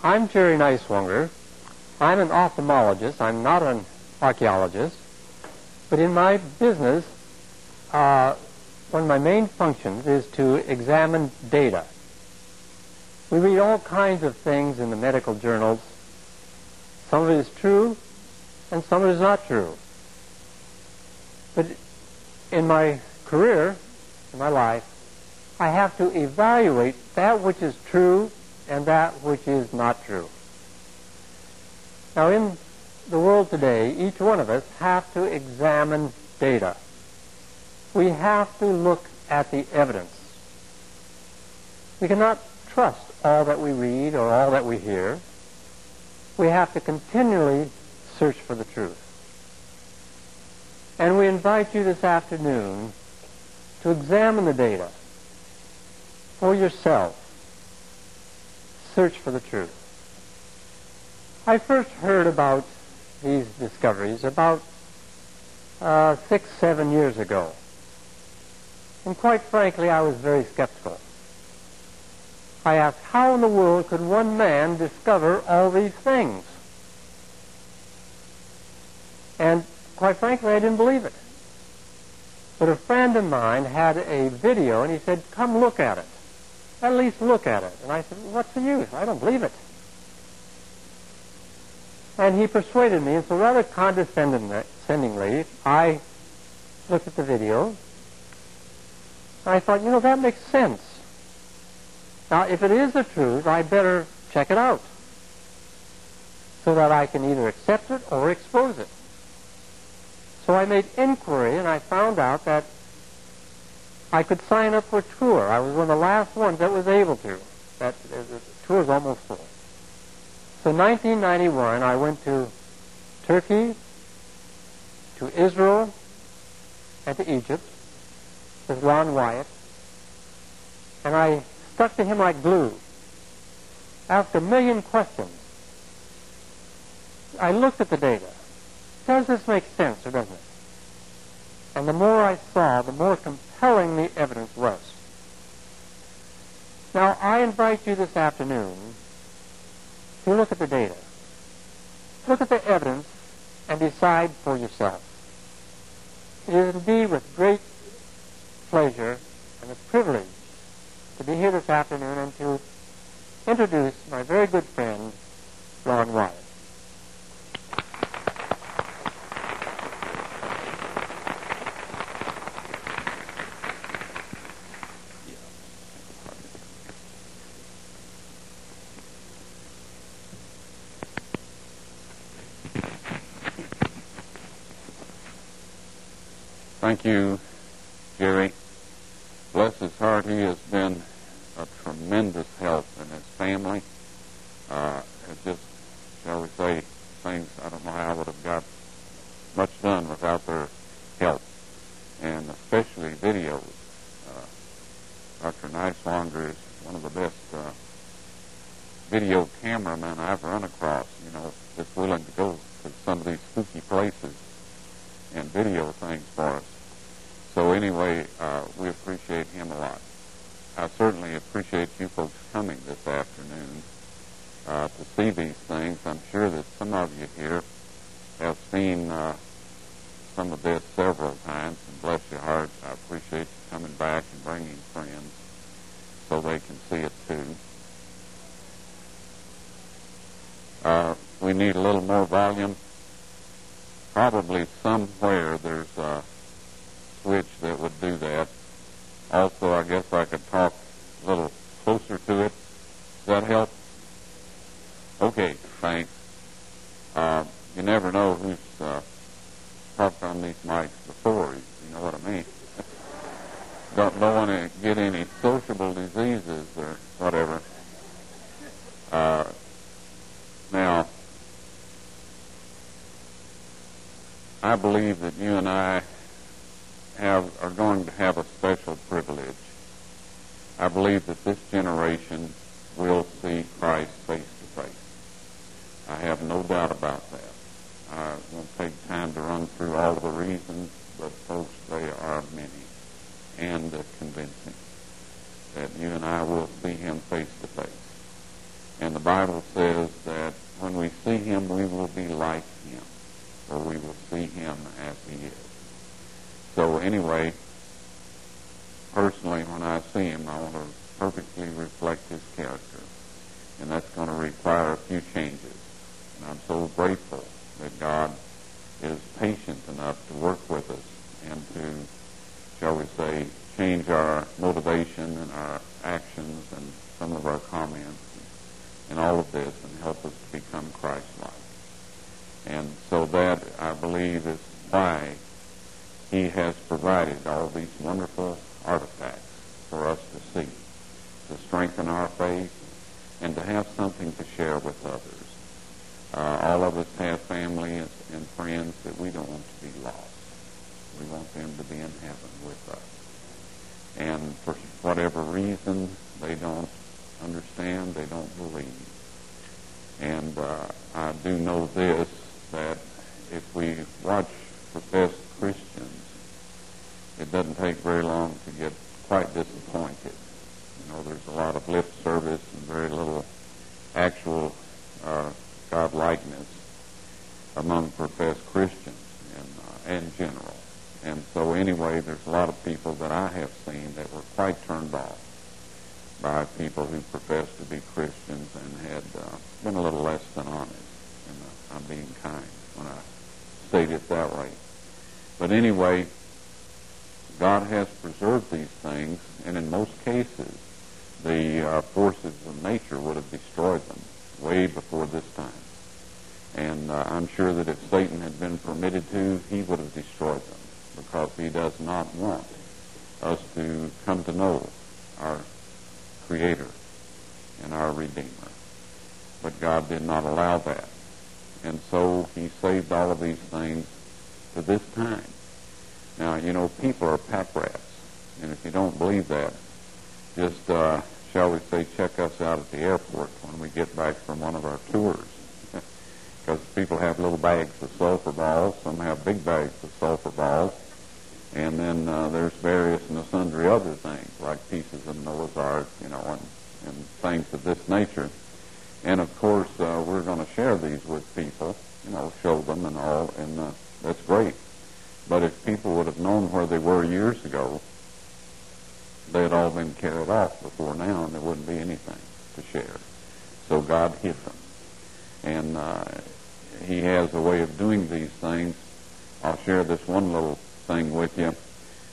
I'm Jerry Neiswanger. I'm an ophthalmologist. I'm not an archaeologist. But in my business, one of my main functions is to examine data. We read all kinds of things in the medical journals. Some of it is true, and some of it is not true. But in my career, in my life, I have to evaluate that which is true and that which is not true. Now, in the world today, each one of us have to examine data. We have to look at the evidence. We cannot trust all that we read or all that we hear. We have to continually search for the truth. And we invite you this afternoon to examine the data for yourself. Search for the truth. I first heard about these discoveries about 6-7 years ago. And quite frankly, I was very skeptical. I asked, how in the world could one man discover all these things? And quite frankly, I didn't believe it. But a friend of mine had a video, and he said, come look at it. At least look at it. And I said, what's the use? I don't believe it. And he persuaded me, and so rather condescendingly, I looked at the video, and I thought, that makes sense. Now, if it is the truth, I'd better check it out so that I can either accept it or expose it. So I made inquiry, and I found out that I could sign up for a tour. I was one of the last ones that was able to. The tour was almost full. So in 1991, I went to Turkey, to Israel, and to Egypt with Ron Wyatt, and I stuck to him like glue. Asked a million questions. I looked at the data. Does this make sense or doesn't it? And the more I saw, the more compelling the evidence was. Now, I invite you this afternoon to look at the data. Look at the evidence and decide for yourself. It is indeed with great pleasure and a privilege to be here this afternoon and to introduce my very good friend, Ron Wyatt. Thank you, Jerry. Bless his heart, he has been a tremendous help in his family. It just, shall we say, things, I don't know how I would have got much done without their help, and especially videos. Dr. Neiswanger is one of the best video cameramen I've run across, just willing to go to some of these spooky places and video things for us. So anyway, we appreciate him a lot. I certainly appreciate you folks coming this afternoon to see these things. I'm sure that some of you here have seen some of this several times, and bless your heart, I appreciate you coming back and bringing friends so they can see it too. We need a little more volume. Probably somewhere there's a switch that would do that. Also, I guess I could talk a little closer to it. Does that help? Okay, thanks. You never know who's talked on these mics before, you know what I mean? Don't want to get any sociable diseases or whatever. Now, I believe that you and I are going to have a special privilege. I believe that this generation will see Christ face to face. I have no doubt about that. I won't take time to run through all the reasons, but folks, they are many and convincing that you and I will see him face to face. And the Bible says that when we see him, we will be like him, or we will see him as he is. So anyway, personally, when I see him, I want to perfectly reflect his character. And that's going to require a few changes. And I'm so grateful that God is patient enough to work with us and to, shall we say, change our motivation and our actions and some of our comments and all of this and help us to become Christ-like. And so that, I believe, is why he has provided all these wonderful artifacts for us to see, to strengthen our faith, and to have something to share with others. All of us have family and friends that we don't want to be lost. We want them to be in heaven with us. And for whatever reason, they don't understand, they don't believe. And I do know this, that if we watch professed Christians, it doesn't take very long to get quite disappointed. You know, there's a lot of lip service and very little actual God-likeness among professed Christians in general. And so anyway, there's a lot of people that I have seen that were quite turned off by people who professed to be Christians and had been a little less than honest. And I'm being kind when I state it that way. But anyway, God has preserved these things, and in most cases, the forces of nature would have destroyed them way before this time. And I'm sure that if Satan had been permitted to, he would have destroyed them, because he does not want us to come to know our Creator and our Redeemer. But God did not allow that. And so he saved all of these things to this time. Now, you know, people are pack rats. And if you don't believe that, just, shall we say, check us out at the airport when we get back from one of our tours. Because people have little bags of sulfur balls. Some have big bags of sulfur balls. And then there's various and sundry other things, like pieces of Noah's Ark, you know, and things of this nature. And, of course, we're going to share these with people, you know, show them and all, and that's great. But if people would have known where they were years ago, they had all been carried off before now, and there wouldn't be anything to share. So God hid them. And he has a way of doing these things. I'll share this one little thing with you.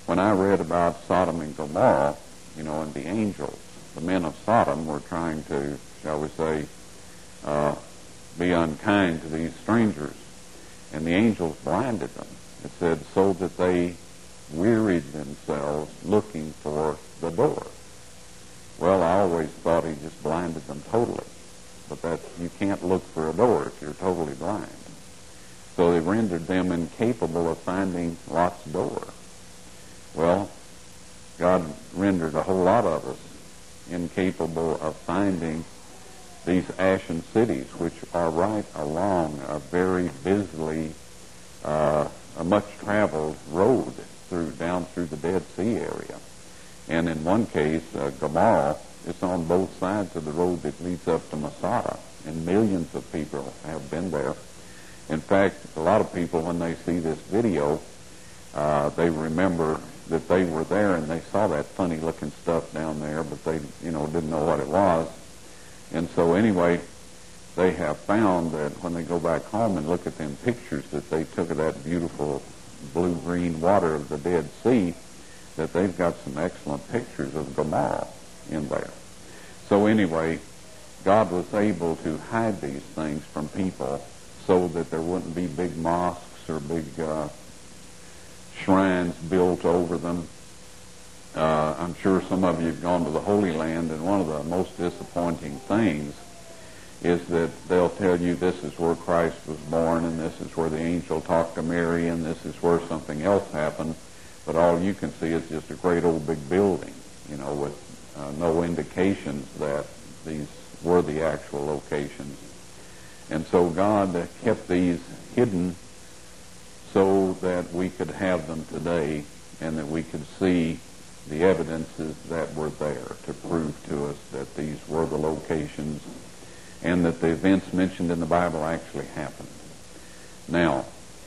When I read about Sodom and Gomorrah, you know, and the angels, the men of Sodom were trying to, shall we say, be unkind to these strangers. And the angels blinded them. It said, so that they wearied themselves looking for the door. Well, I always thought he just blinded them totally. But you can't look for a door if you're totally blind. So they rendered them incapable of finding Lot's door. Well, God rendered a whole lot of us incapable of finding these ashen cities, which are right along a very busily, a much-traveled road down through the Dead Sea area. And in one case, Gomorrah, it's on both sides of the road that leads up to Masada, and millions of people have been there. In fact, a lot of people, when they see this video, they remember that they were there and they saw that funny-looking stuff down there, but they, you know, didn't know what it was. And so anyway, they have found that when they go back home and look at them pictures that they took of that beautiful blue-green water of the Dead Sea, that they've got some excellent pictures of Gomorrah in there. So anyway, God was able to hide these things from people so that there wouldn't be big mosques or big shrines built over them. I'm sure some of you have gone to the Holy Land, and one of the most disappointing things is that they'll tell you this is where Christ was born, and this is where the angel talked to Mary, and this is where something else happened, but all you can see is just a great old big building, you know, with no indications that these were the actual locations. And so God kept these hidden so that we could have them today and that we could see the evidences that were there to prove to us that these were the locations and that the events mentioned in the Bible actually happened. Now,